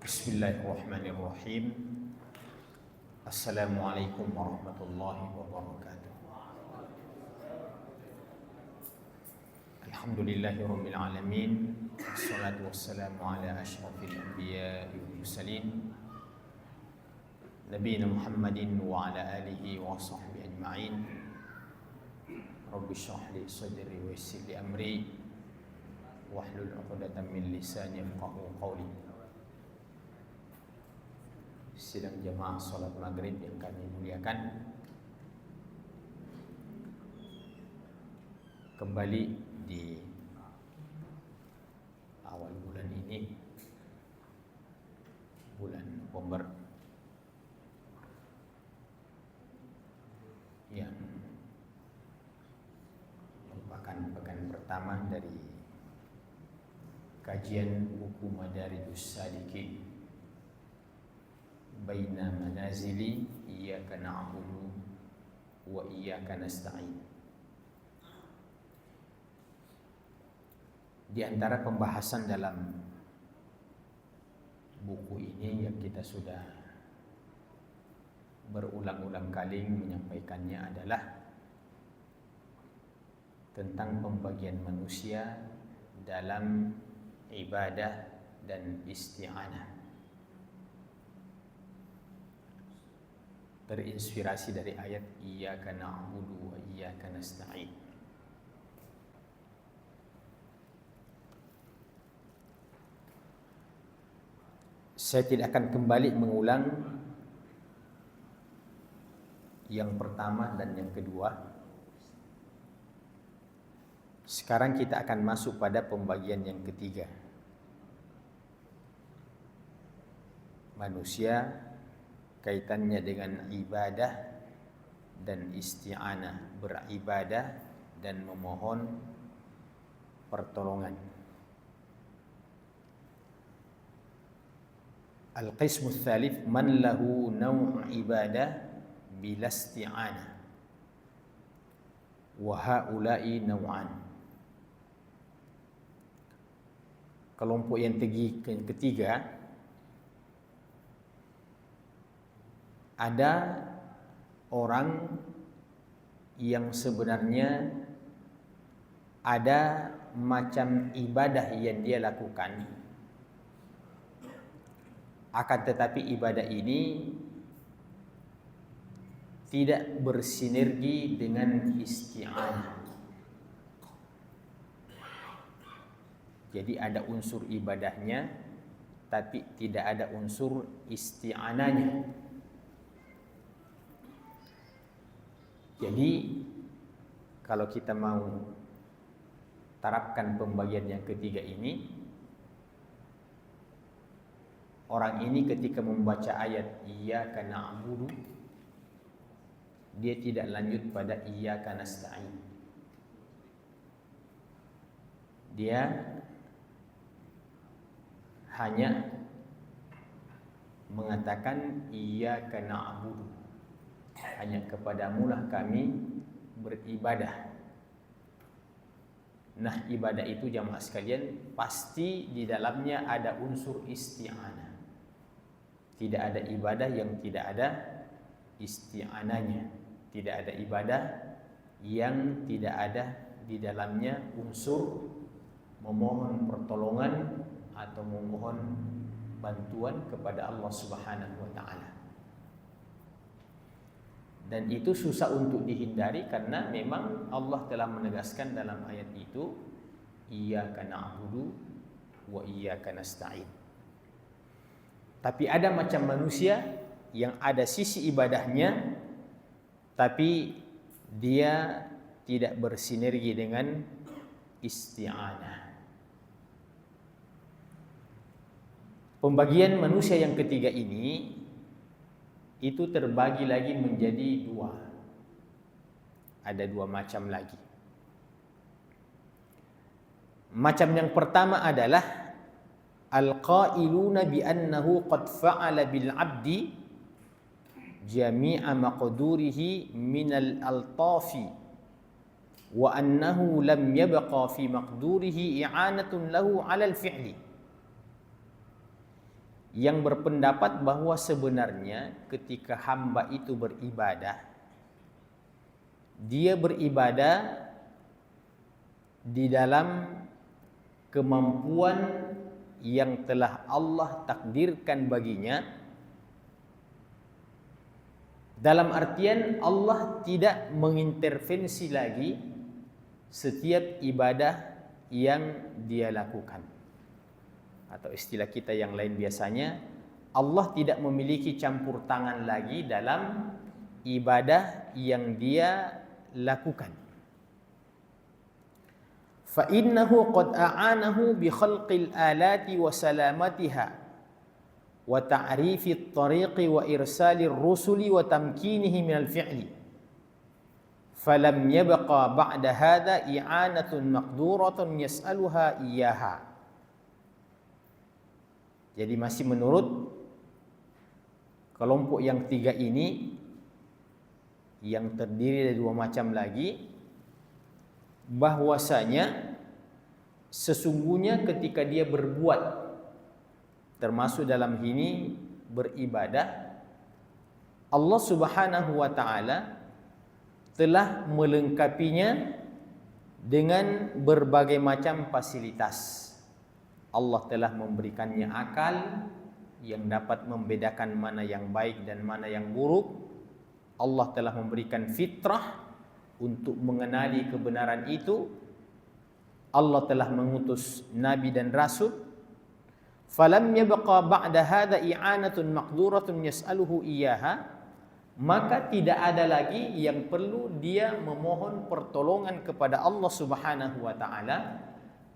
Bismillahirrahmanirrahim. Assalamualaikum warahmatullahi wabarakatuh. Alhamdulillahirabbil alamin. Wassalatu wassalamu ala asyrafil anbiya'i wal mursalin nabiyina Muhammadin wa ala alihi wa sahbihi ajma'in. Rabbi shrah li sadri wa yassir li amri wahlul 'uqdatam min lisani yafqahu qawli. Sidang jemaah salat maghrib yang kami muliakan, kembali di awal bulan ini, bulan November, yang merupakan pekan pertama dari kajian buku Madarijus Salikin Baina Manazili Iyyaka na'budu wa iyyaka nasta'in. Di antara pembahasan dalam buku ini yang kita sudah berulang-ulang kali menyampaikannya adalah tentang pembagian manusia dalam ibadah dan isti'anah. Terinspirasi dari ayat Iyyaka na'budu wa iyyaka nasta'in. Saya tidak akan kembali mengulang yang pertama dan yang kedua. Sekarang kita akan masuk pada pembagian yang ketiga. Manusia kaitannya dengan ibadah dan isti'anah, beribadah dan memohon pertolongan. Al-qismu tsalits man lahu naw' ibadah bila isti'anah wa haula'i naw'an. Kelompok yang ketiga, ada orang yang sebenarnya ada macam ibadah yang dia lakukan, akan tetapi ibadah ini tidak bersinergi dengan isti'anah. Jadi ada unsur ibadahnya tapi tidak ada unsur isti'anahnya. Jadi kalau kita mau terapkan pembagian yang ketiga ini, orang ini ketika membaca ayat Iyyaka na'budu, dia tidak lanjut pada Iyyaka nasta'in. Dia hanya mengatakan Iyyaka na'budu, hanya kepadamu lah kami beribadah. Nah, ibadah itu jamaah sekalian pasti di dalamnya ada unsur isti'anah. Tidak ada ibadah yang tidak ada isti'anahnya. Tidak ada ibadah yang tidak ada di dalamnya unsur memohon pertolongan atau memohon bantuan kepada Allah Subhanahu wa taala. Dan itu susah untuk dihindari karena memang Allah telah menegaskan dalam ayat itu Iyyaka na'budu wa iyyaka nasta'in. Tapi ada macam manusia yang ada sisi ibadahnya tapi dia tidak bersinergi dengan isti'anah. Pembagian manusia yang ketiga ini itu terbagi lagi menjadi dua. Ada dua macam lagi. Macam yang pertama adalah al-qailuna bi annahu qad fa'ala bil 'abdi jami'a maqdurihi minal altafi wa annahu lam yabqa fi maqdurihi i'anatun lahu 'alal fi'li, yang berpendapat bahwa sebenarnya ketika hamba itu beribadah, dia beribadah di dalam kemampuan yang telah Allah takdirkan baginya, dalam artian Allah tidak mengintervensi lagi setiap ibadah yang dia lakukan. Atau istilah kita yang lain biasanya, Allah tidak memiliki campur tangan lagi dalam ibadah yang dia lakukan. Fa innahu qad a'anahu bi khalqil alati wa salamatiha wa ta'rifi at-tariqi wa irsalir rusuli wa tamkinihi minal fi'li. Falam yabqa ba'da hadha i'anatun maqduratun yas'aluha iyyaha. Jadi masih menurut kelompok yang tiga ini, yang terdiri dari dua macam lagi, bahwasanya sesungguhnya ketika dia berbuat, termasuk dalam ini beribadah, Allah Subhanahu wa ta'ala telah melengkapinya dengan berbagai macam fasilitas. Allah telah memberikannya akal yang dapat membedakan mana yang baik dan mana yang buruk. Allah telah memberikan fitrah untuk mengenali kebenaran itu. Allah telah mengutus nabi dan rasul. Falam yabqa ba'da hadza i'anatun maqduratun yas'aluhu iyyaha, maka tidak ada lagi yang perlu dia memohon pertolongan kepada Allah Subhanahu wa ta'ala,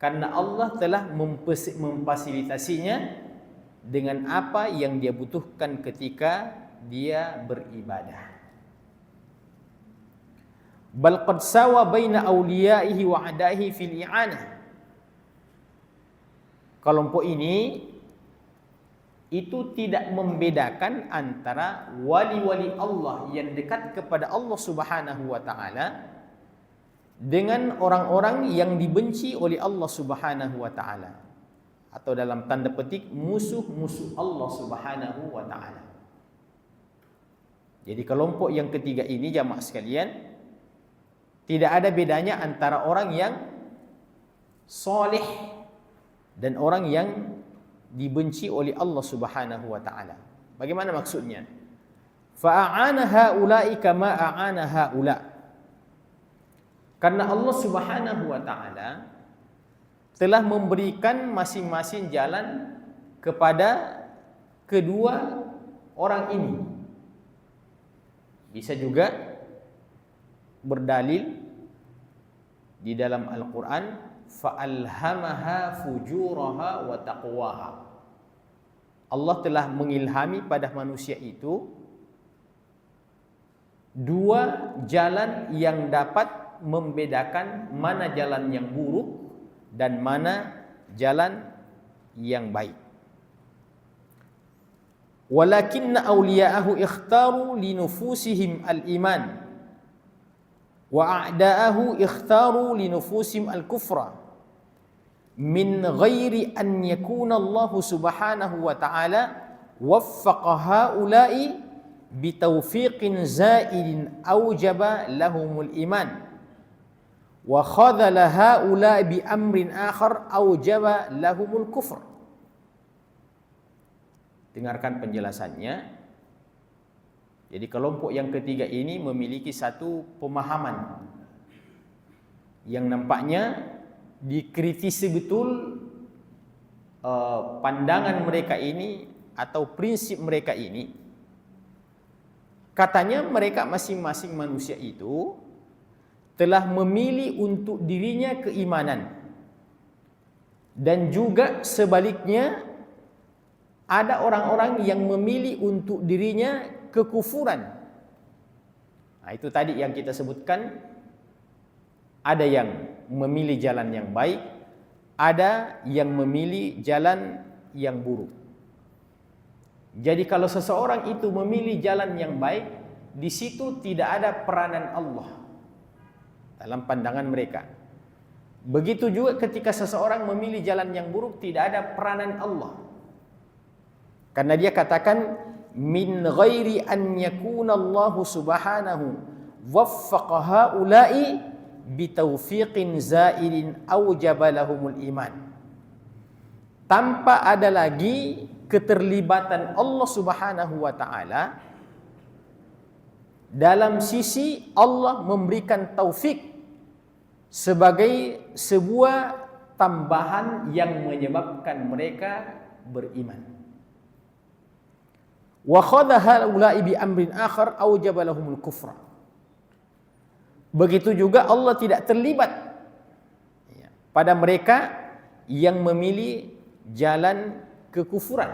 karena Allah telah memfasilitasinya dengan apa yang dia butuhkan ketika dia beribadah. Bal qad sawa baina awliyaihi wa a'daihi fil i'anah. Kelompok ini itu tidak membedakan antara wali-wali Allah yang dekat kepada Allah Subhanahu wa ta'ala dengan orang-orang yang dibenci oleh Allah Subhanahu wa ta'ala, atau dalam tanda petik musuh-musuh Allah Subhanahu wa ta'ala. Jadi kelompok yang ketiga ini, jamaah sekalian, tidak ada bedanya antara orang yang soleh dan orang yang dibenci oleh Allah Subhanahu wa ta'ala. Bagaimana maksudnya? Fa'a'ana ha'ula'i kama a'ana ha'ula'. Karena Allah Subhanahu wa ta'ala telah memberikan masing-masing jalan kepada kedua orang ini. Bisa juga berdalil di dalam Al-Quran, fa'alhamaha fujuraha wa taqwaha. Allah telah mengilhami pada manusia itu dua jalan yang dapat membedakan mana jalan yang buruk dan mana jalan yang baik. Walakinna awliya'ahu ikhtaru li nufusihim al-iman wa a'da'ahu ikhtaru li nufusihim al-kufra min ghairi an yakuna Allah Subhanahu wa ta'ala waffaqa ha'ula'i bitaufiqin za'idin awjaba lahumul iman wa khadhala haula bi amrin akhar aujaba lahumul kufr. Dengarkan penjelasannya. Jadi kelompok yang ketiga ini memiliki satu pemahaman yang nampaknya dikritisi betul pandangan mereka ini atau prinsip mereka ini. Katanya mereka masing-masing manusia itu telah memilih untuk dirinya keimanan, dan juga sebaliknya ada orang-orang yang memilih untuk dirinya kekufuran. Nah, itu tadi yang kita sebutkan, ada yang memilih jalan yang baik, ada yang memilih jalan yang buruk. Jadi kalau seseorang itu memilih jalan yang baik, di situ tidak ada peranan Allah dalam pandangan mereka. Begitu juga ketika seseorang memilih jalan yang buruk, tidak ada peranan Allah. Karena dia katakan min ghairi an yakuna Allah subhanahu waffaqa haula'i bitaufiqin zaidin aujaba lahumul iman. Tanpa ada lagi keterlibatan Allah Subhanahu wa taala dalam sisi Allah memberikan taufik sebagai sebuah tambahan yang menyebabkan mereka beriman. Wa khadha haula'i bi amrin akhar aujaba lahumul kufra. Begitu juga Allah tidak terlibat pada mereka yang memilih jalan kekufuran.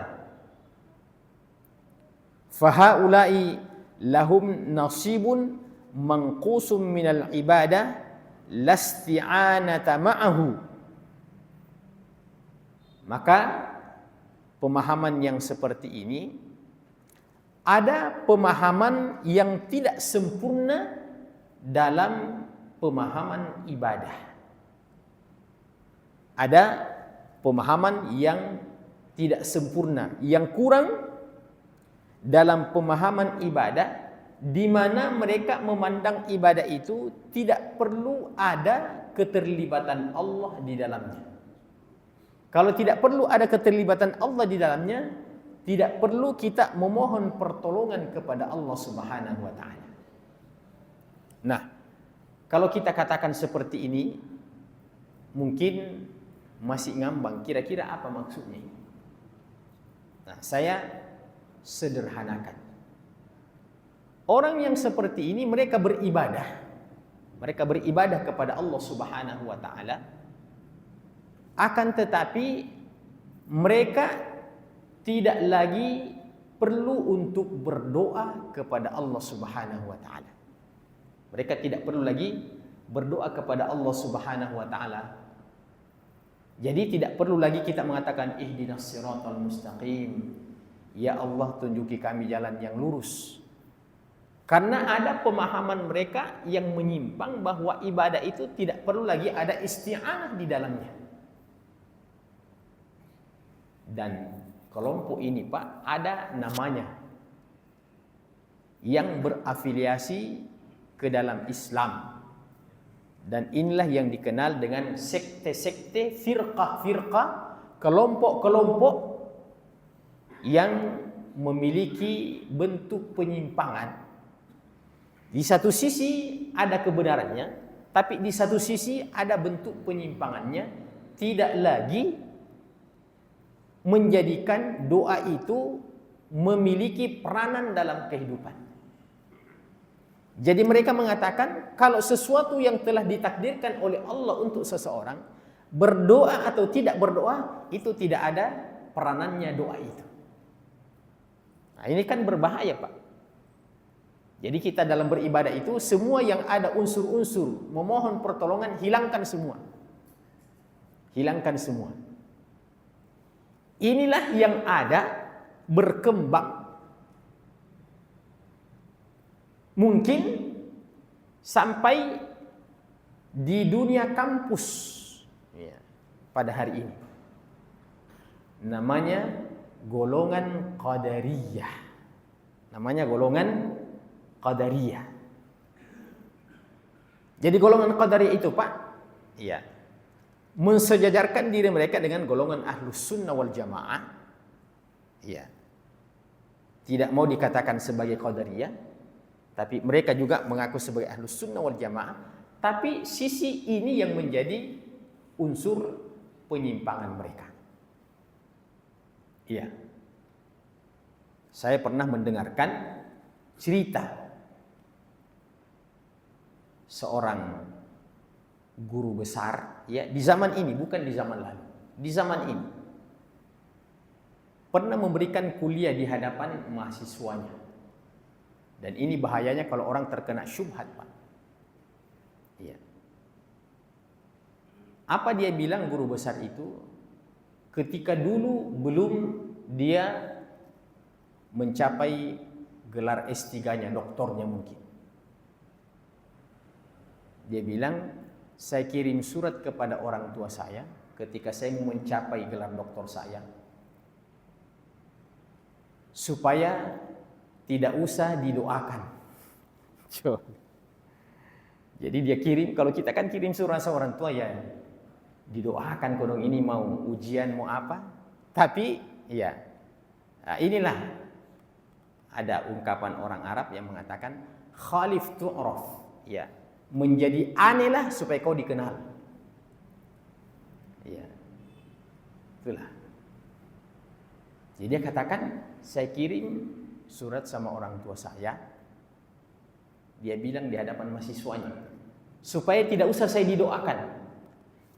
Fahaula'i lahum nasibun manqusum minal ibadah lasti'anata ma'ahu. Maka pemahaman yang seperti ini, ada pemahaman yang tidak sempurna dalam pemahaman ibadah. Ada pemahaman yang tidak sempurna, yang kurang dalam pemahaman ibadah, di mana mereka memandang ibadah itu tidak perlu ada keterlibatan Allah di dalamnya. Kalau tidak perlu ada keterlibatan Allah di dalamnya, tidak perlu kita memohon pertolongan kepada Allah Subhanahu wa taala. Nah, kalau kita katakan seperti ini, mungkin masih ngambang, kira-kira apa maksudnya? Nah, saya sederhanakan. Orang yang seperti ini mereka beribadah. Mereka beribadah kepada Allah Subhanahu wa taala. Akan tetapi mereka tidak lagi perlu untuk berdoa kepada Allah Subhanahu wa taala. Mereka tidak perlu lagi berdoa kepada Allah Subhanahu wa taala. Jadi tidak perlu lagi kita mengatakan ihdinas siratal mustaqim. Ya Allah, tunjuki kami jalan yang lurus. Karena ada pemahaman mereka yang menyimpang bahwa ibadah itu tidak perlu lagi ada isti'anah di dalamnya. Dan kelompok ini Pak, ada namanya yang berafiliasi ke dalam Islam. Dan inilah yang dikenal dengan sekte-sekte, firqah-firqah, kelompok-kelompok yang memiliki bentuk penyimpangan. Di satu sisi ada kebenarannya, tapi di satu sisi ada bentuk penyimpangannya, tidak lagi menjadikan doa itu memiliki peranan dalam kehidupan. Jadi mereka mengatakan kalau sesuatu yang telah ditakdirkan oleh Allah untuk seseorang, berdoa atau tidak berdoa, itu tidak ada peranannya doa itu. Nah, ini kan berbahaya Pak. Jadi kita dalam beribadah itu semua yang ada unsur-unsur memohon pertolongan, hilangkan semua. Hilangkan semua. Inilah yang ada berkembang. Mungkin sampai di dunia kampus ya, pada hari ini. Namanya golongan Qadariyah. Namanya golongan Qadariyah. Jadi golongan Qadariyah itu Pak, ya, mensejajarkan diri mereka dengan golongan Ahlus Sunnah wal Jamaah. Ya. Tidak mau dikatakan sebagai Qadariyah, tapi mereka juga mengaku sebagai Ahlus Sunnah wal Jamaah. Tapi sisi ini yang menjadi unsur penyimpangan mereka. Iya. Saya pernah mendengarkan cerita seorang guru besar ya di zaman ini, bukan di zaman lalu. Di zaman ini pernah memberikan kuliah di hadapan mahasiswanya. Dan ini bahayanya kalau orang terkena syubhat, Pak. Iya. Apa dia bilang guru besar itu? Ketika dulu belum dia mencapai gelar S3-nya, doktornya mungkin. Dia bilang, saya kirim surat kepada orang tua saya ketika saya mau mencapai gelar doktor saya. supaya tidak usah didoakan. Jadi dia kirim, kalau kita kan kirim surat orang tua ya didoakan kodong ini mau ujian mau apa. Tapi ya inilah ada ungkapan orang Arab yang mengatakan khalif tu'raf, ya, menjadi anehlah supaya kau dikenal. Ya. Itulah. Jadi dia katakan, saya kirim surat sama orang tua saya. Dia bilang di hadapan mahasiswanya, supaya tidak usah saya didoakan.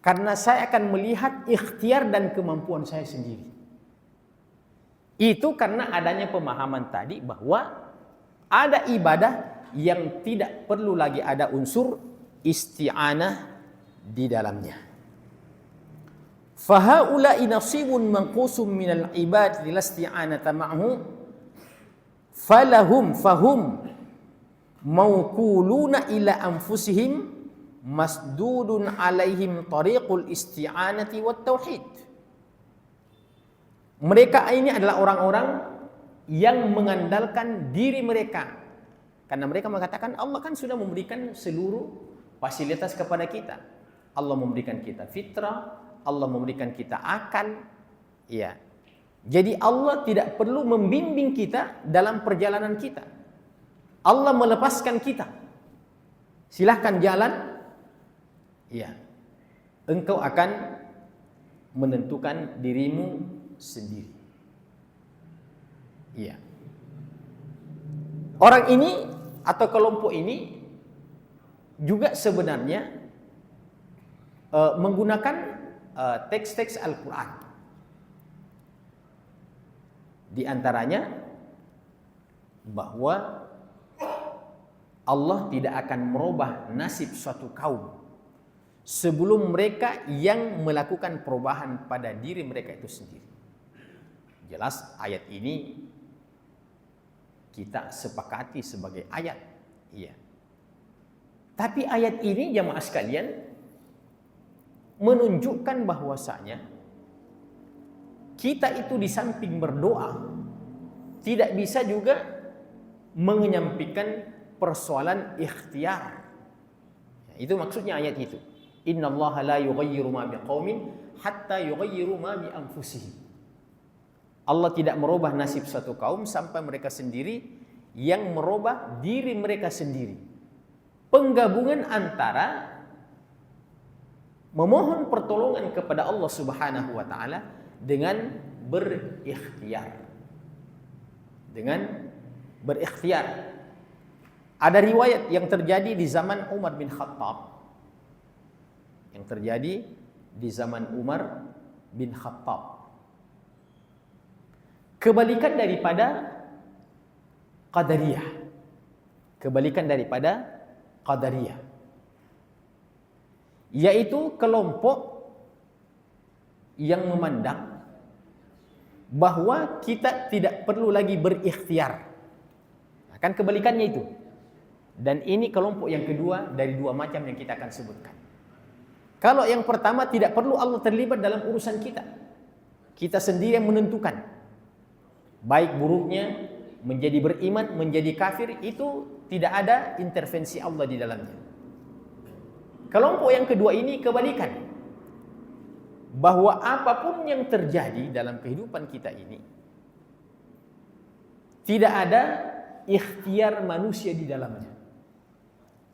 Karena saya akan melihat ikhtiar dan kemampuan saya sendiri. Itu karena adanya pemahaman tadi bahwa ada ibadah yang tidak perlu lagi ada unsur isti'anah di dalamnya. Fahaula'i nasibun manqusum minal ibad lil isti'anata ma'hu fahum maukuluna ila anfusihim masdudun alaihim tariqul isti'anati wat tauhid. Mereka ini adalah orang-orang yang mengandalkan diri mereka, karena mereka mengatakan Allah kan sudah memberikan seluruh fasilitas kepada kita. Allah memberikan kita fitrah, Allah memberikan kita akal, ya. Jadi Allah tidak perlu membimbing kita dalam perjalanan kita. Allah melepaskan kita. Silahkan jalan, ya. Engkau akan menentukan dirimu sendiri. Iya. Orang ini atau kelompok ini juga sebenarnya menggunakan teks-teks Al-Quran. Di antaranya bahwa Allah tidak akan merubah nasib suatu kaum sebelum mereka yang melakukan perubahan pada diri mereka itu sendiri. Jelas ayat ini kita sepakati sebagai ayat. Iya. Tapi ayat ini jamaah sekalian menunjukkan bahwasanya kita itu di samping berdoa tidak bisa juga menyampaikan persoalan ikhtiar. Itu maksudnya ayat itu. Innallaha la yughayyiru ma biqaumin hatta yughayyiru ma bi anfusihim. Allah tidak merubah nasib suatu kaum sampai mereka sendiri yang merubah diri mereka sendiri. Penggabungan antara memohon pertolongan kepada Allah Subhanahu wa taala dengan berikhtiar. Dengan berikhtiar. Ada riwayat yang terjadi di zaman Umar bin Khattab. Yang terjadi di zaman Umar bin Khattab. Kebalikan daripada Qadariyah. Kebalikan daripada Qadariyah. Yaitu kelompok yang memandang bahwa kita tidak perlu lagi berikhtiar. Kan kebalikannya itu. Dan ini kelompok yang kedua dari dua macam yang kita akan sebutkan. Kalau yang pertama tidak perlu Allah terlibat dalam urusan kita. Kita sendiri yang menentukan. Baik buruknya, menjadi beriman, menjadi kafir, itu tidak ada intervensi Allah di dalamnya. Kelompok yang kedua ini kebalikan. Bahwa apapun yang terjadi dalam kehidupan kita ini, tidak ada ikhtiar manusia di dalamnya.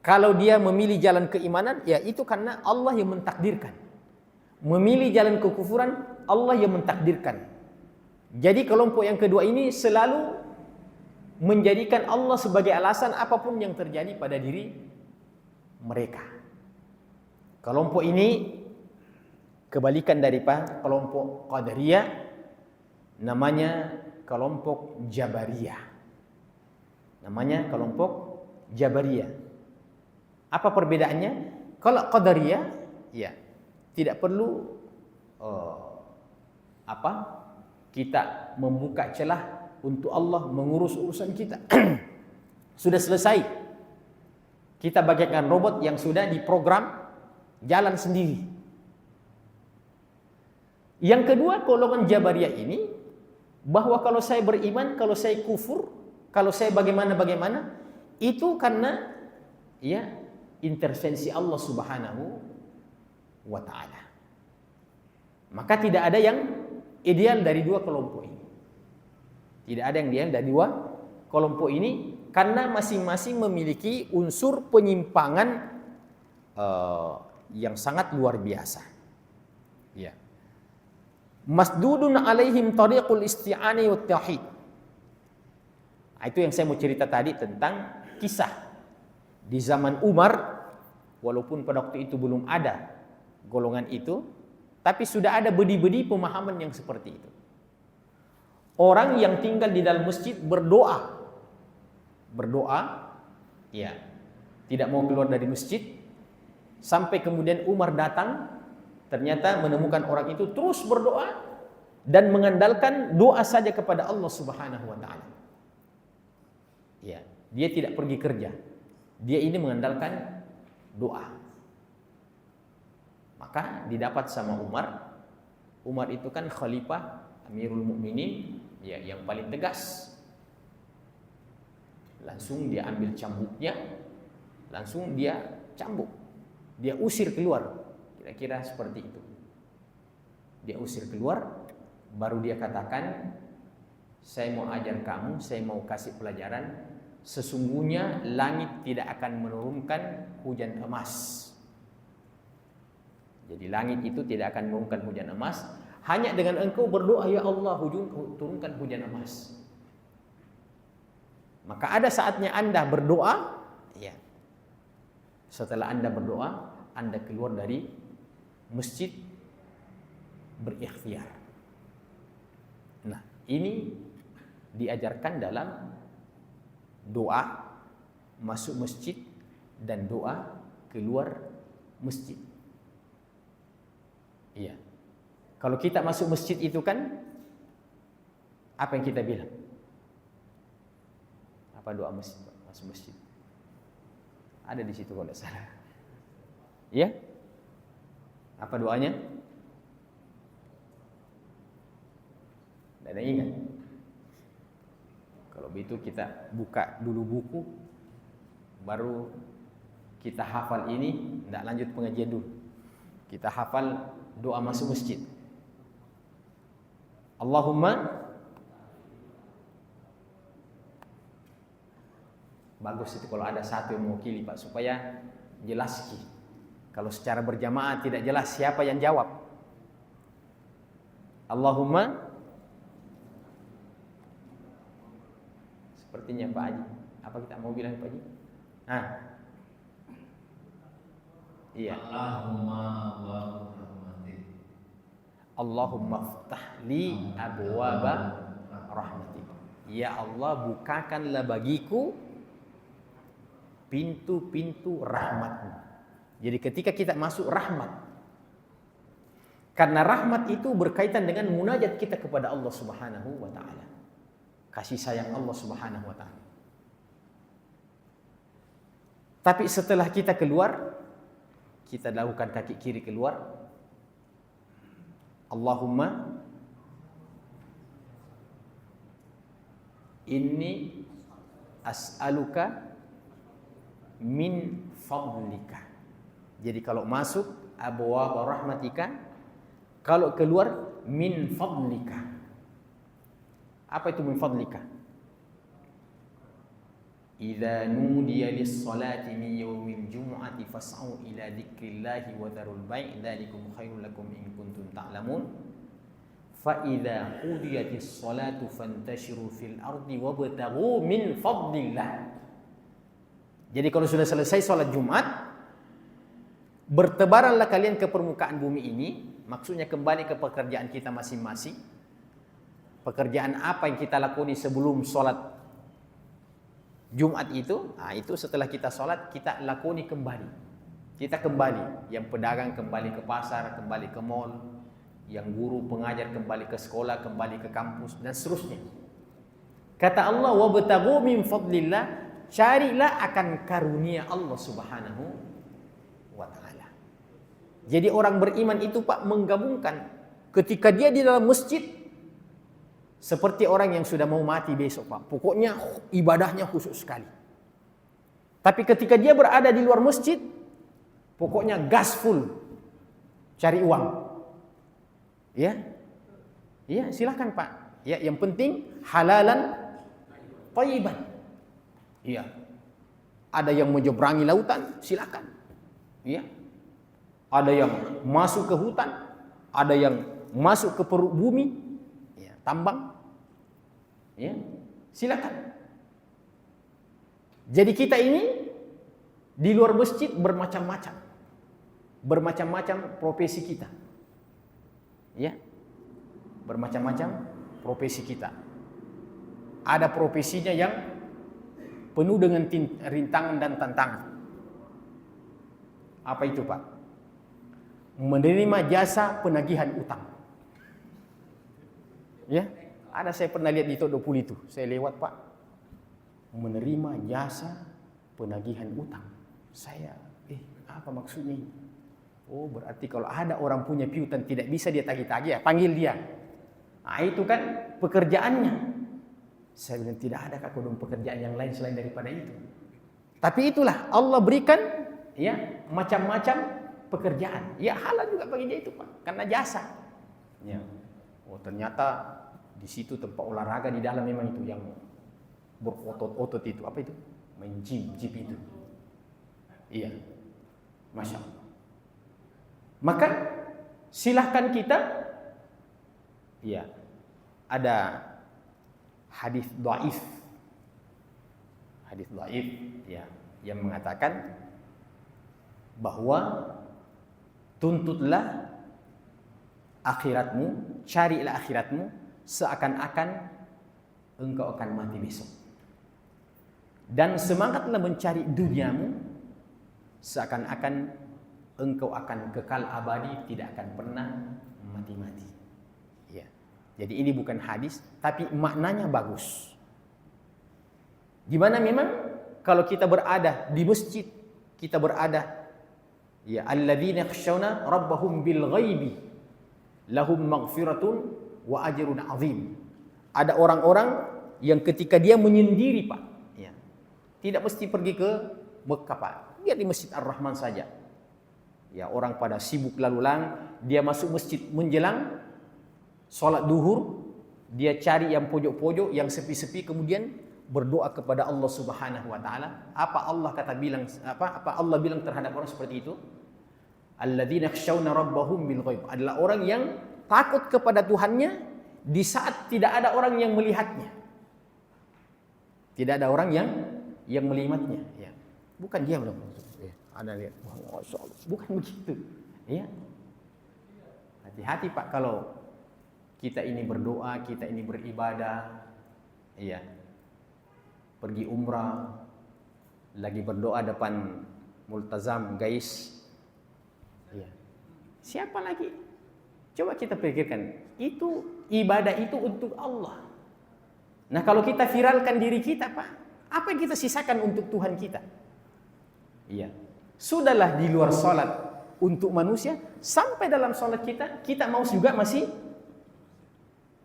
Kalau dia memilih jalan keimanan, ya itu karena Allah yang mentakdirkan. Memilih jalan kekufuran, Allah yang mentakdirkan. Jadi kelompok yang kedua ini selalu menjadikan Allah sebagai alasan apapun yang terjadi pada diri mereka. Kelompok ini kebalikan daripada kelompok Qadariyah, namanya kelompok Jabariyah. Namanya kelompok Jabariyah. Apa perbedaannya? Kalau Qadariyah, ya tidak perlu kita membuka celah untuk Allah mengurus urusan kita. Sudah selesai. Kita bagaikan robot yang sudah diprogram jalan sendiri. Yang kedua, golongan Jabariyah ini bahwa kalau saya beriman, kalau saya kufur, kalau saya bagaimana, itu karena ya intervensi Allah Subhanahu wa taala. Maka tidak ada yang ideal dari dua kelompok ini. Tidak ada yang ideal dari dua kelompok ini karena masing-masing memiliki unsur penyimpangan yang sangat luar biasa. Ya. Masdudun alaihim tariqul isti'ani wat tauhid. Itu yang saya mau cerita tadi tentang kisah di zaman Umar, walaupun pada waktu itu belum ada golongan itu, tapi sudah ada bedi-bedi pemahaman yang seperti itu. Orang yang tinggal di dalam masjid berdoa, ya, tidak mau keluar dari masjid, sampai kemudian Umar datang, ternyata menemukan orang itu terus berdoa dan mengandalkan doa saja kepada Allah Subhanahu wa taala. Ya, dia tidak pergi kerja. Dia ini mengandalkan doa. Maka didapat sama Umar. Umar itu kan khalifah Amirul Mukminin, ya, yang paling tegas. Langsung dia ambil cambuknya, langsung dia cambuk. Dia usir keluar. Kira-kira seperti itu. Dia usir keluar, baru dia katakan, saya mau ajar kamu, saya mau kasih pelajaran. Sesungguhnya langit tidak akan menurunkan hujan emas. Jadi langit itu tidak akan menurunkan hujan emas. Hanya dengan engkau berdoa, ya Allah, turunkan hujan emas. Maka ada saatnya Anda berdoa, ya. Setelah Anda berdoa, Anda keluar dari masjid berikhtiar. Nah, ini diajarkan dalam doa masuk masjid dan doa keluar masjid. Iya. Kalau kita masuk masjid itu kan apa yang kita bilang? Apa doa masjid? Masuk masjid. Ada di situ kalau tidak salah. Iya? Apa doanya? Tidak ada ingat. Kalau begitu kita buka dulu buku, baru kita hafal ini, tidak lanjut pengajian dulu. Kita hafal doa masuk masjid. Allahumma, bagus itu kalau ada satu yang mewakili Pak, supaya jelas. Kalau secara berjamaah tidak jelas siapa yang jawab. Allahumma, sepertinya Pak Haji. Apa kita mau bilang Pak Haji? Iya. Allahumma ftah li abwaba rahmatik. Ya Allah, bukakanlah bagiku pintu-pintu rahmat-Mu. Jadi ketika kita masuk rahmat, karena rahmat itu berkaitan dengan munajat kita kepada Allah Subhanahu wa taala. Kasih sayang Allah Subhanahu wa taala. Tapi setelah kita keluar, kita lakukan kaki kiri keluar. Allahumma inni as'aluka min fadlika. Jadi kalau masuk abwaab rahmatika, kalau keluar min fadlika. Apa itu min fadlika? Idza nudiya lis-salati min yaumil jumu'ati fas'au ila dzikrillahi wa dzarul bai' dzalikum khairul lakum in kuntum ta'lamun. Fa idza qudiyatis salatu fantashiru fil ardi wabtaghu min fadlillah. Jadi kalau sudah selesai salat Jumat, bertebaranlah kalian ke permukaan bumi ini, maksudnya kembali ke pekerjaan kita masing-masing. Pekerjaan apa yang kita lakoni sebelum salat Jumat itu? Nah, itu setelah kita sholat, kita lakoni kembali. Kita kembali. Yang pedagang kembali ke pasar, kembali ke mall. Yang guru pengajar kembali ke sekolah, kembali ke kampus, dan seterusnya. Kata Allah, wabtaghu min fadlillah, carilah akan karunia Allah Subhanahu wa ta'ala. Jadi orang beriman itu Pak menggabungkan ketika dia di dalam masjid, seperti orang yang sudah mau mati besok, Pak. Pokoknya ibadahnya khusus sekali. Tapi ketika dia berada di luar masjid, pokoknya gas full cari uang. Ya. Ya, silakan, Pak. Ya, yang penting halalan thayyiban. Iya. Ada yang menyeberangi lautan, silakan. Iya. Ada yang masuk ke hutan, ada yang masuk ke perut bumi, ya, tambang. Ya, silakan. Jadi kita ini di luar masjid bermacam-macam. Bermacam-macam profesi kita. Ya. Bermacam-macam profesi kita. Ada profesinya yang penuh dengan rintangan dan tantangan. Apa itu, Pak? Menerima jasa penagihan utang. Ya, ada saya pernah lihat di Todopuli itu. Saya lewat, Pak. Menerima jasa penagihan utang. Saya, apa maksudnya? Oh, berarti kalau ada orang punya piutang tidak bisa dia tagih-tagih, ya, panggil dia. Nah, itu kan pekerjaannya. Saya bilang tidak ada kakudung pekerjaan yang lain selain daripada itu. Tapi itulah Allah berikan, ya, macam-macam pekerjaan. Ya, halal juga bagi dia itu, Pak, karena jasa. Ya. Oh, ternyata di situ tempat olahraga di dalam memang itu yang berotot-otot itu, apa itu? Main gym itu. Iya. Masya Allah. Maka silahkan kita, ya, ada hadis dhaif, ya, yang mengatakan bahwa tuntutlah akhiratmu, carilah akhiratmu seakan-akan engkau akan mati besok. Dan semangatlah mencari duniamu seakan-akan engkau akan kekal abadi, tidak akan pernah mati-mati. Ya. Jadi ini bukan hadis, tapi maknanya bagus. Di mana memang kalau kita berada di masjid, kita berada, ya, alladzina yakhshawna rabbahum bil ghaibi lahum maghfiratun wa ajrun azim. Ada orang-orang yang ketika dia menyendiri, Pak, ya, tidak mesti pergi ke Mekah, Pak. Dia di Masjid Ar-Rahman saja. Ya, orang pada sibuk lalu lalang, dia masuk masjid menjelang sholat duhur, dia cari yang pojok-pojok, yang sepi-sepi, kemudian berdoa kepada Allah Subhanahu wa taala. Apa Allah Allah bilang terhadap orang seperti itu? Alladzina yakhshawna rabbahum bil ghaib, adalah orang yang takut kepada Tuhannya di saat tidak ada orang yang melihatnya. Tidak ada orang yang melihatnya, ya. Bukan dia belum. Anda lihat, Masya Allah, bukan begitu. Ya. Hati-hati, Pak, kalau kita ini berdoa, kita ini beribadah, iya, pergi umrah, lagi berdoa depan multazam, guys, iya. Siapa lagi? Coba kita pikirkan, itu ibadah itu untuk Allah. Nah, kalau kita viralkan diri kita, Pak, apa yang kita sisakan untuk Tuhan kita? Iya. Sudahlah di luar sholat untuk manusia, sampai dalam sholat kita mau juga masih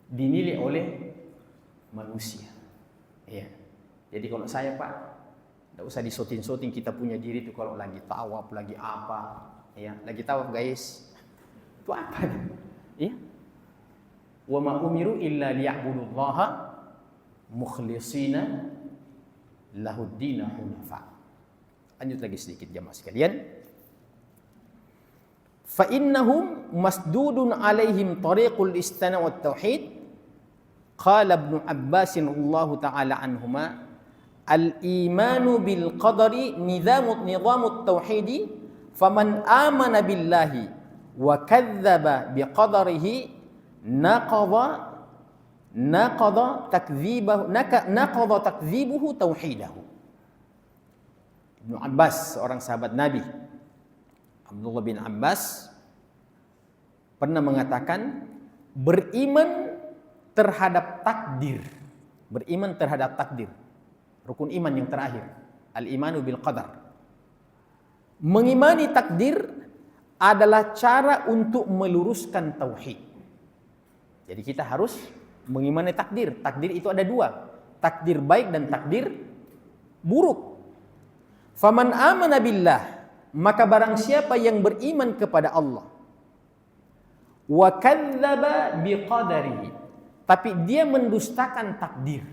dinilai oleh manusia. Ya. Jadi kalau saya, Pak, tidak usah disoting-soting kita punya diri itu kalau lagi tawaf, lagi apa, ya, lagi tawaf, guys. Itu apa? Ya. Wa ma umiru illa liya'budullaha mukhlishina lahuddina hunafa. Lanjut lagi sedikit jamaah sekalian. Fa innahum masdudun alaihim tariqul istana wat tauhid. Qala Ibnu Abbas radhiyallahu ta'ala anhuma, al-imanu bil qadari nizamut tauhid, faman amana billahi wa kadzdzaba bi qadarihi naqadha takdzibuhu tauhidahu. Ibnu Abbas, seorang sahabat Nabi, Abdullah bin Abbas, pernah mengatakan beriman terhadap takdir. Beriman terhadap takdir. Rukun iman yang terakhir. Al-imanu bil qadar. Mengimani takdir adalah cara untuk meluruskan tauhid. Jadi kita harus Mengimani takdir. Takdir itu ada dua. Takdir baik dan takdir buruk. Faman amana billah, maka barang siapa yang beriman kepada Allah, wa kadzdzaba biqadarihi, tapi dia mendustakan takdir.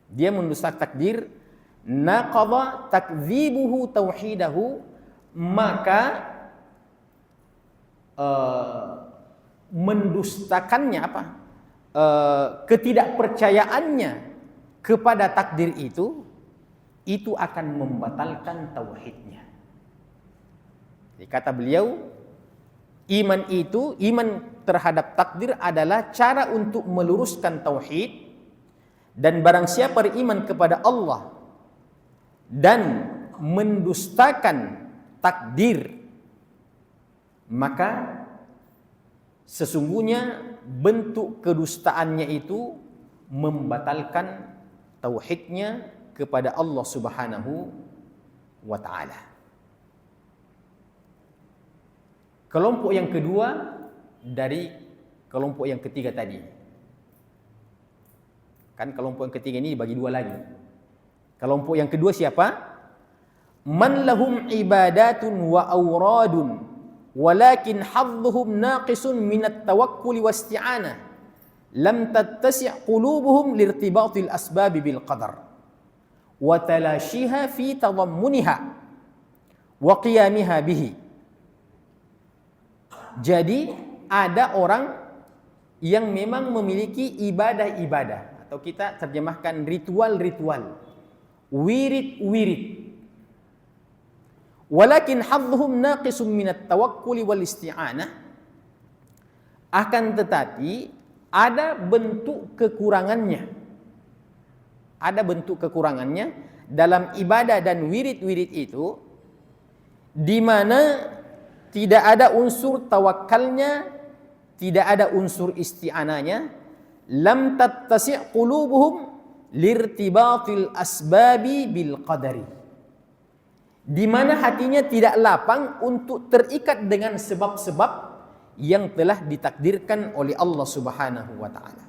Dia mendustakan takdir, naqadha takdzibuhu tauhidahu, maka mendustakannya ketidakpercayaannya kepada takdir itu akan membatalkan tauhidnya. Jadi kata beliau, iman terhadap takdir adalah cara untuk meluruskan tauhid, dan barang siapa beriman kepada Allah dan mendustakan takdir, maka sesungguhnya bentuk kedustaannya itu membatalkan tauhidnya kepada Allah Subhanahu wa ta'ala. Kelompok yang kedua dari kelompok yang ketiga tadi. Kan kelompok yang ketiga ini dibagi dua lagi. Kelompok yang kedua siapa? Man lahum ibadatun wa awradun walakin hadduhum naqisun minat tawakkul wasti'anah lam tattasi' qulubuhum lirtibatil asbab bil qadar wa talashiha fi tadammuniha wa qiyamiha bihi. Jadi ada orang yang memang memiliki ibadah-ibadah, atau kita terjemahkan ritual-ritual, wirid-wirid, walakin hadduhum naqisun minat tawakkul wal isti'anah, akan tetapi ada bentuk kekurangannya. Ada bentuk kekurangannya dalam ibadah dan wirid-wirid itu, di mana tidak ada unsur tawakalnya, tidak ada unsur isti'ananya. Lam tattasi' qulubuhum lirtibatil asbabi bil qadari, di mana hatinya tidak lapang untuk terikat dengan sebab-sebab yang telah ditakdirkan oleh Allah Subhanahu wa ta'ala.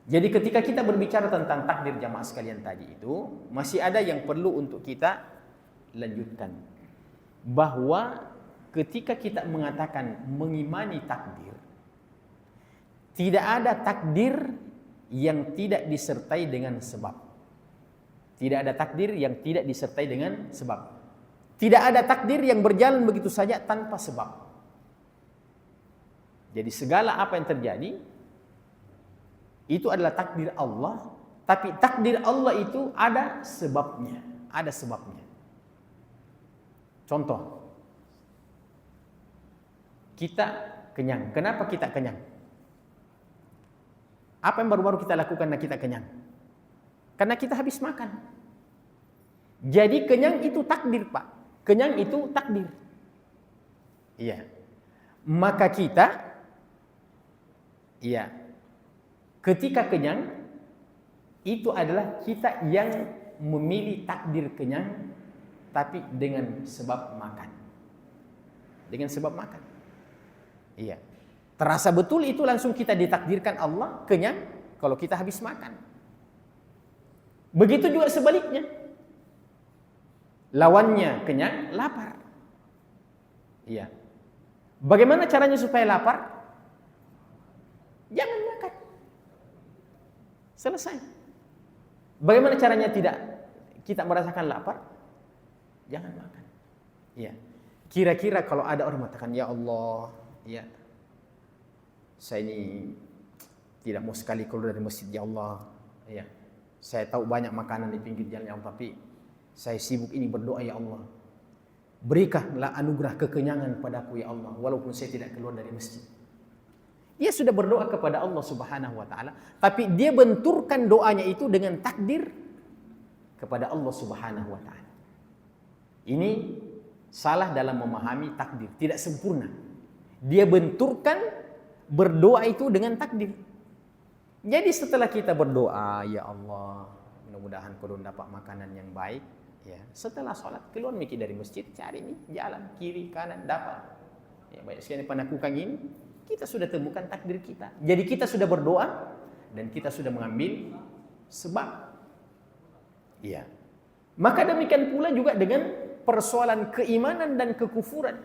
Jadi ketika kita berbicara tentang takdir jamaah sekalian tadi itu, masih ada yang perlu untuk kita lanjutkan. Bahwa ketika kita mengatakan mengimani takdir, tidak ada takdir yang tidak disertai dengan sebab. Tidak ada takdir yang tidak disertai dengan sebab. Tidak ada takdir yang berjalan begitu saja tanpa sebab. Jadi segala apa yang terjadi itu adalah takdir Allah, tapi takdir Allah itu ada sebabnya, ada sebabnya. Contoh, kita kenyang. Kenapa kita kenyang? Apa yang baru-baru kita lakukan dan kita kenyang? Karena kita habis makan. Jadi kenyang itu takdir, Pak. Kenyang itu takdir. Iya. Maka kita, iya, ketika kenyang, itu adalah kita yang memilih takdir kenyang, tapi dengan sebab makan. Dengan sebab makan. Iya. Terasa betul itu langsung kita ditakdirkan Allah kenyang kalau kita habis makan. Begitu juga sebaliknya. Lawannya kenyang, lapar. Iya. Bagaimana caranya supaya lapar? Jangan makan. Selesai. Bagaimana caranya tidak kita merasakan lapar? Jangan makan. Iya. Kira-kira kalau ada orang mengatakan, ya Allah, ya, saya ini tidak mau sekali keluar dari masjid, ya Allah, ya, saya tahu banyak makanan di pinggir jalan, ya Allah, tapi saya sibuk ini berdoa, ya Allah, berikanlah anugerah kekenyangan padaku, ya Allah, walaupun saya tidak keluar dari masjid. Dia sudah berdoa kepada Allah Subhanahu wa ta'ala, tapi dia benturkan doanya itu dengan takdir kepada Allah Subhanahu wa ta'ala. Ini salah dalam memahami takdir, tidak sempurna. Dia benturkan berdoa itu dengan takdir. Jadi setelah kita berdoa, ya Allah, mudah-mudahan kau dapat makanan yang baik, ya. Setelah sholat keluar mikir dari masjid, cari nih jalan kiri kanan dapat. Ya, banyak sekali pernah lakukan ini. Kita sudah temukan takdir kita. Jadi kita sudah berdoa dan kita sudah mengambil sebab. Iya. Maka demikian pula juga dengan persoalan keimanan dan kekufuran.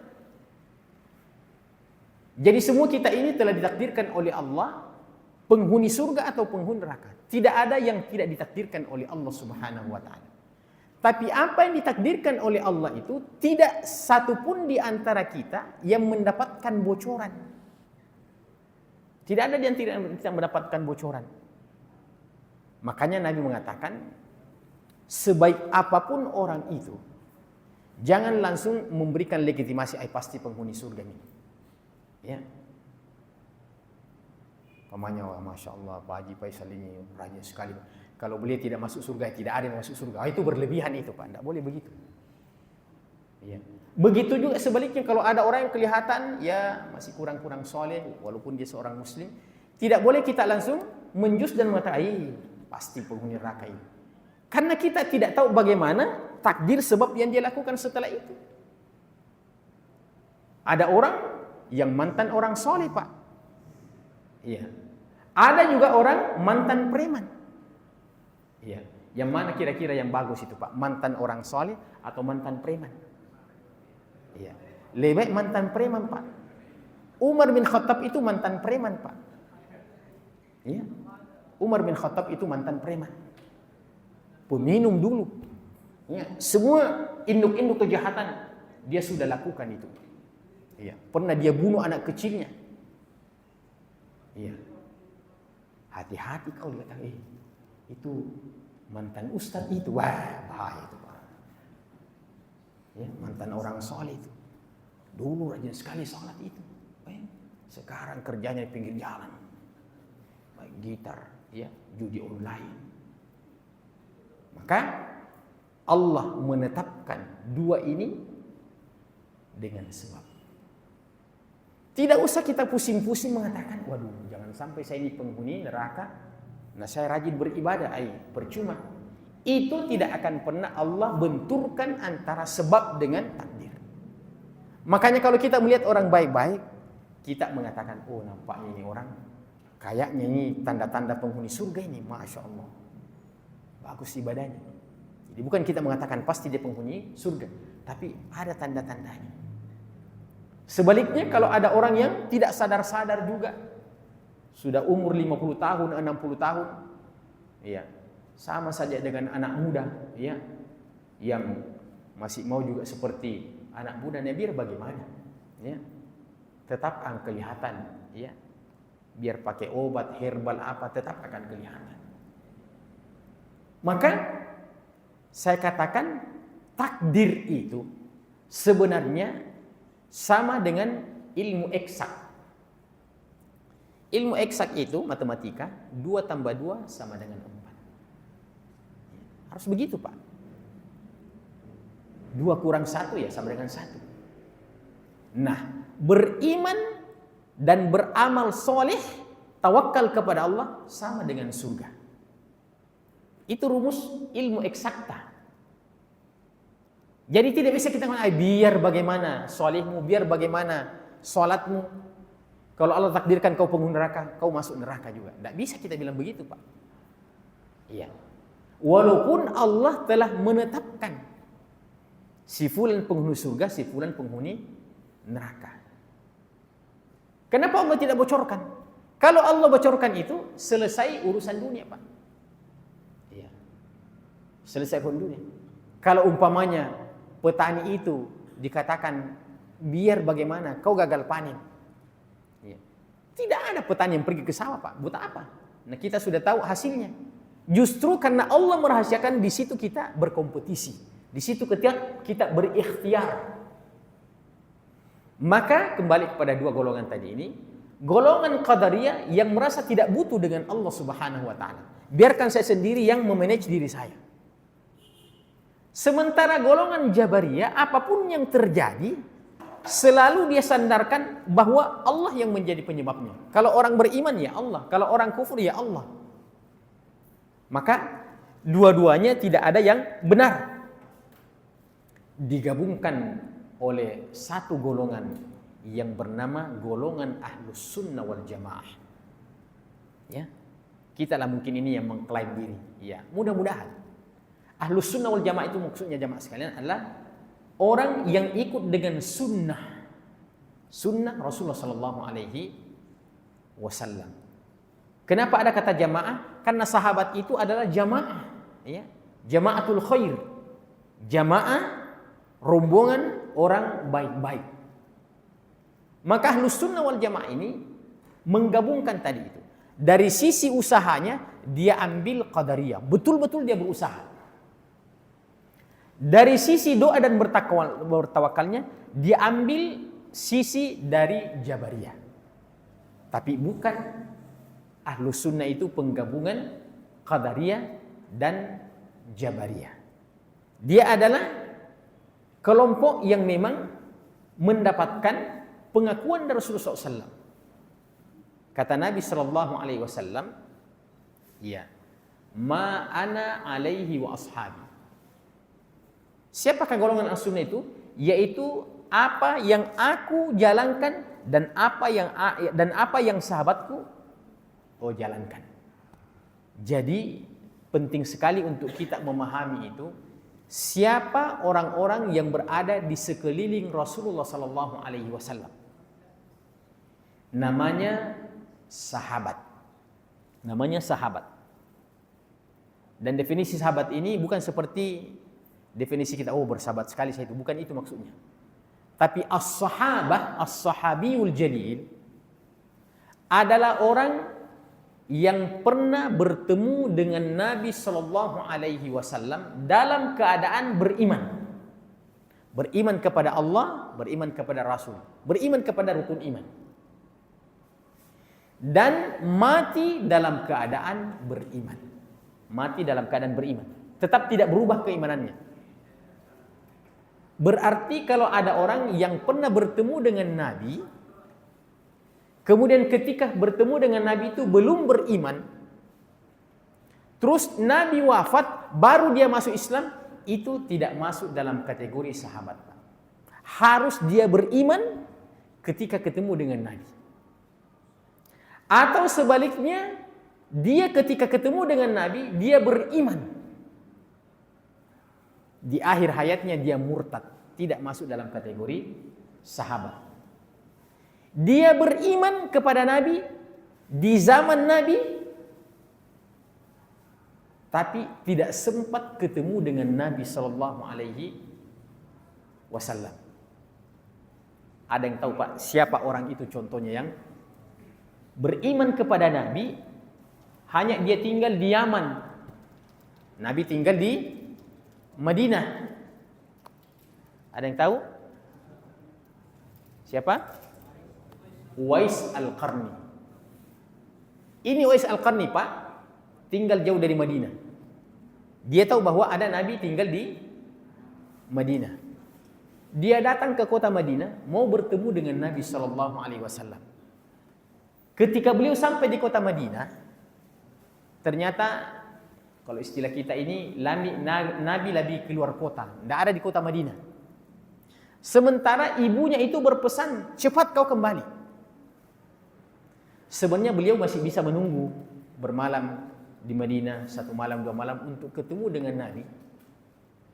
Jadi semua kita ini telah ditakdirkan oleh Allah penghuni surga atau penghuni neraka. Tidak ada yang tidak ditakdirkan oleh Allah Subhanahu wa taala. Tapi apa yang ditakdirkan oleh Allah itu tidak satu pun di antara kita yang mendapatkan bocoran. Tidak ada yang tidak mendapatkan bocoran. Makanya Nabi mengatakan, sebaik apapun orang itu, jangan langsung memberikan legitimasi, pasti penghuni surga ini. Ya. Pamannya, Masya Allah, Pak Haji Faisal ini rajin sekali. Kalau beliau tidak masuk surga, tidak ada yang masuk surga. Itu berlebihan itu, Pak. Tidak boleh begitu. Ya. Begitu juga sebaliknya, kalau ada orang yang kelihatan ya masih kurang-kurang soleh, walaupun dia seorang muslim, tidak boleh kita langsung menjus dan mengatakan, pasti penghuni neraka ini. Karena kita tidak tahu bagaimana takdir sebab yang dia lakukan setelah itu. Ada orang yang mantan orang soleh, Pak. Iya. Ada juga orang mantan preman. Iya. Yang mana kira-kira yang bagus itu, Pak? Mantan orang soleh atau mantan preman? Iya. Lebih baik mantan preman, Pak. Umar bin Khattab itu mantan preman, Pak. Iya. Umar bin Khattab itu mantan preman. Peminum dulu. Ya. Semua induk-induk kejahatan dia sudah lakukan itu. Iya. Pernah dia bunuh anak kecilnya. Iya. Hati-hati kau lihat, itu mantan ustadz itu, wah bahaya itu, Pak. Ya, mantan orang soleh itu. Dulu rajin sekali sholat itu. Sekarang kerjanya di pinggir jalan. Baik gitar, ya, judi online. Maka Allah menetapkan dua ini dengan sebab. Tidak usah kita pusing-pusing mengatakan, waduh, jangan sampai saya ini penghuni neraka. Nah, saya rajin beribadah, percuma. Itu tidak akan pernah Allah benturkan antara sebab dengan takdir. Makanya kalau kita melihat orang baik-baik, kita mengatakan, oh nampaknya ini orang, kayaknya ini tanda-tanda penghuni surga ini, Masya Allah. Bagus ibadahnya. Jadi bukan kita mengatakan pasti dia penghuni surga, tapi ada tanda-tandanya. Sebaliknya kalau ada orang yang tidak sadar-sadar juga, sudah umur 50 tahun, 60 tahun, ya, sama saja dengan anak muda, ya, yang masih mau juga seperti anak muda, biar bagaimana, ya, tetap akan kelihatan, ya, biar pakai obat herbal apa tetap akan kelihatan. Maka saya katakan takdir itu sebenarnya sama dengan ilmu eksak. Ilmu eksak itu matematika, 2 tambah 2 sama dengan 4. Harus begitu, Pak. 2 kurang 1 ya sama dengan 1. Nah, beriman dan beramal soleh, tawakal kepada Allah sama dengan surga. Itu rumus ilmu eksakta. Jadi tidak bisa kita mengatakan, biar bagaimana solehmu, biar bagaimana sholatmu. Kalau Allah takdirkan kau penghuni neraka, kau masuk neraka juga. Tidak bisa kita bilang begitu, Pak. Iya. Walaupun Allah telah menetapkan si fulan penghuni surga, si fulan penghuni neraka. Kenapa Allah tidak bocorkan? Kalau Allah bocorkan itu, selesai urusan dunia, Pak. Iya. Selesai urusan dunia. Kalau umpamanya petani itu dikatakan biar bagaimana kau gagal panen, ya. Tidak ada petani yang pergi ke sawah, Pak. Buat apa? Nah, kita sudah tahu hasilnya. Justru karena Allah merahasiakan, di situ kita berkompetisi, di situ kita berikhtiar. Maka kembali kepada 2 golongan tadi ini, golongan qadariyah yang merasa tidak butuh dengan Allah Subhanahu wa taala. Biarkan saya sendiri yang memanage diri saya. Sementara golongan Jabariyah, apapun yang terjadi, selalu dia sandarkan bahwa Allah yang menjadi penyebabnya. Kalau orang beriman, ya Allah. Kalau orang kufur, ya Allah. Maka dua-duanya tidak ada yang benar. Digabungkan oleh satu golongan yang bernama golongan Ahlus Sunnah wal Jamaah. Ya. Kita lah mungkin ini yang mengklaim diri. Ya, mudah-mudahan. Ahlus Sunnah wal Jamaah itu maksudnya jamaah sekalian adalah orang yang ikut dengan sunnah Rasulullah Sallallahu Alaihi Wasallam. Kenapa ada kata jamaah? Karena sahabat itu adalah jamaah, ya, jamaatul khair, jamaah rombongan orang baik-baik. Maka Ahlus Sunnah wal Jamaah ini menggabungkan tadi itu. Dari sisi usahanya dia ambil qadariyah, betul-betul dia berusaha. Dari sisi doa dan bertawakalnya dia ambil sisi dari Jabariyah. Tapi bukan Ahlus Sunnah itu penggabungan Qadariyah dan Jabariyah. Dia adalah kelompok yang memang mendapatkan pengakuan dari Rasulullah SAW. Kata Nabi SAW, ya, ma ana alaihi wa ashabi. Siapakah golongan As-Sunnah itu? Yaitu apa yang aku jalankan dan apa yang sahabatku jalankan. Jadi penting sekali untuk kita memahami itu, siapa orang-orang yang berada di sekeliling Rasulullah sallallahu alaihi wasallam. Namanya sahabat. Namanya sahabat. Dan definisi sahabat ini bukan seperti definisi kita, bersahabat sekali saya itu, bukan itu maksudnya. Tapi as-sahabah, as-sahabiyul jalil adalah orang yang pernah bertemu dengan Nabi Sallallahu Alaihi Wasallam dalam keadaan beriman. Beriman kepada Allah, beriman kepada Rasul, beriman kepada rukun iman. Dan mati dalam keadaan beriman. Mati dalam keadaan beriman. Tetap tidak berubah keimanannya. Berarti kalau ada orang yang pernah bertemu dengan Nabi, kemudian ketika bertemu dengan Nabi itu belum beriman, terus Nabi wafat, baru dia masuk Islam, itu tidak masuk dalam kategori sahabat. Harus dia beriman ketika ketemu dengan Nabi. Atau sebaliknya, dia ketika ketemu dengan Nabi, dia beriman. Di akhir hayatnya dia murtad, tidak masuk dalam kategori sahabat. Dia beriman kepada Nabi di zaman Nabi, tapi tidak sempat ketemu dengan Nabi Sallallahu Alaihi Wasallam. Ada yang tahu Pak siapa orang itu contohnya yang beriman kepada Nabi, hanya dia tinggal di Yaman, Nabi tinggal di Madinah. Ada yang tahu? Siapa? Uwais Al-Qarni. Ini Uwais Al-Qarni Pak, tinggal jauh dari Madinah. Dia tahu bahwa ada Nabi tinggal di Madinah. Dia datang ke kota Madinah mau bertemu dengan Nabi Sallallahu Alaihi Wasallam. Ketika beliau sampai di kota Madinah, ternyata kalau istilah kita ini Nabi lagi keluar kota, tidak ada di kota Madinah. Sementara ibunya itu berpesan, cepat kau kembali. Sebenarnya beliau masih bisa menunggu bermalam di Madinah 1 malam 2 malam untuk ketemu dengan Nabi.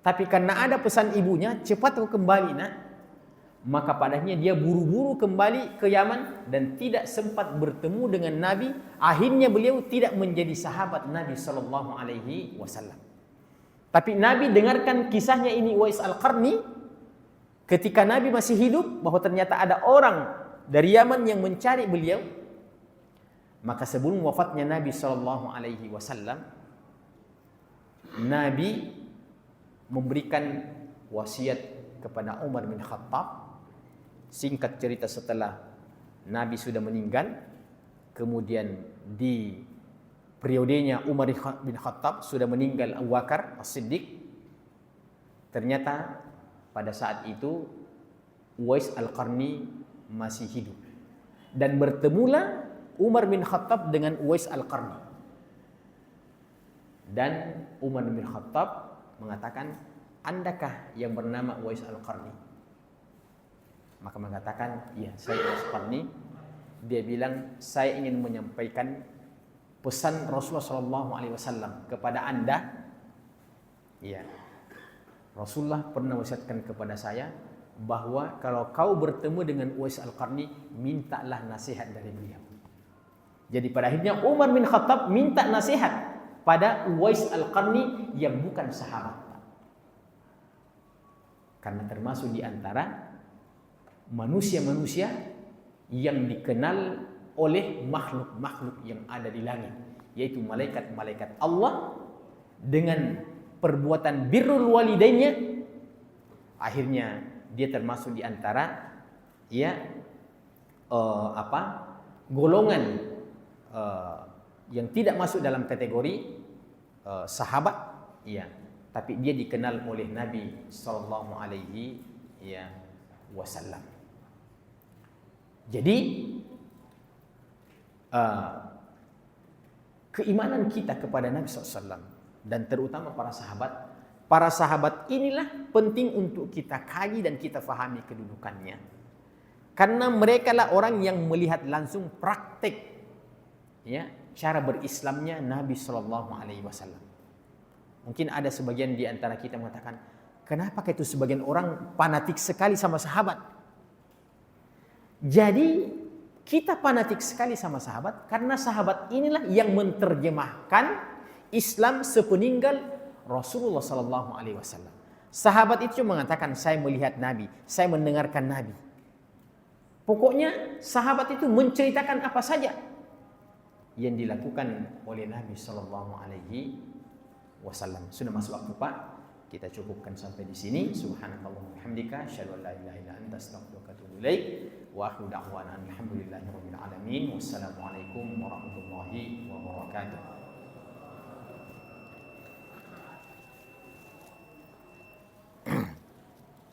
Tapi karena ada pesan ibunya, cepat kau kembali nak. Maka padanya dia buru-buru kembali ke Yaman dan tidak sempat bertemu dengan Nabi. Akhirnya beliau tidak menjadi sahabat Nabi Sallallahu Alaihi Wasallam. Tapi Nabi dengarkan kisahnya ini Uwais Al-Qarni ketika Nabi masih hidup, bahwa ternyata ada orang dari Yaman yang mencari beliau. Maka sebelum wafatnya Nabi Sallallahu Alaihi Wasallam, Nabi memberikan wasiat kepada Umar bin Khattab. Singkat cerita, setelah Nabi sudah meninggal, kemudian di periodenya Umar bin Khattab sudah meninggal Abu Bakar As-Siddiq. Ternyata pada saat itu Uwais Al-Qarni masih hidup. Dan bertemulah Umar bin Khattab dengan Uwais Al-Qarni. Dan Umar bin Khattab mengatakan, "Andakah yang bernama Uwais Al-Qarni?" Maka mengatakan, ya saya Uwais Qarni. Dia bilang, saya ingin menyampaikan pesan Rasulullah SAW kepada anda. Ya, Rasulullah pernah wasiatkan kepada saya bahwa kalau kau bertemu dengan Uwais Al-Qarni, mintalah nasihat dari beliau. Jadi pada akhirnya Umar bin Khattab minta nasihat pada Uwais Al-Qarni yang bukan sahabat. Karena termasuk di antara manusia-manusia yang dikenal oleh makhluk-makhluk yang ada di langit, yaitu malaikat-malaikat Allah. Dengan perbuatan birrul walidainnya, akhirnya dia termasuk di antara golongan yang tidak masuk dalam kategori sahabat, ya, tapi dia dikenal oleh Nabi sallallahu alaihi wasallam. Jadi keimanan kita kepada Nabi SAW dan terutama para sahabat inilah penting untuk kita kaji dan kita fahami kedudukannya. Karena mereka lah orang yang melihat langsung praktek cara berislamnya Nabi SAW. Mungkin ada sebagian di antara kita mengatakan, kenapa itu sebagian orang fanatik sekali sama sahabat? Jadi kita fanatik sekali sama sahabat karena sahabat inilah yang menerjemahkan Islam sepeninggal Rasulullah SAW. Sahabat itu mengatakan, saya melihat Nabi, saya mendengarkan Nabi. Pokoknya sahabat itu menceritakan apa saja yang dilakukan oleh Nabi SAW. Sudah masuk waktu Pak, kita cukupkan sampai di sini. Subhanakallah wa bihamdika, asyhadu an la ilaha illa anta, astaghfiruka wa atubu ilaik. Wa akhiru da'wana alhamdulillahi rabbil alamin. Wassalamualaikum warahmatullahi wabarakatuh.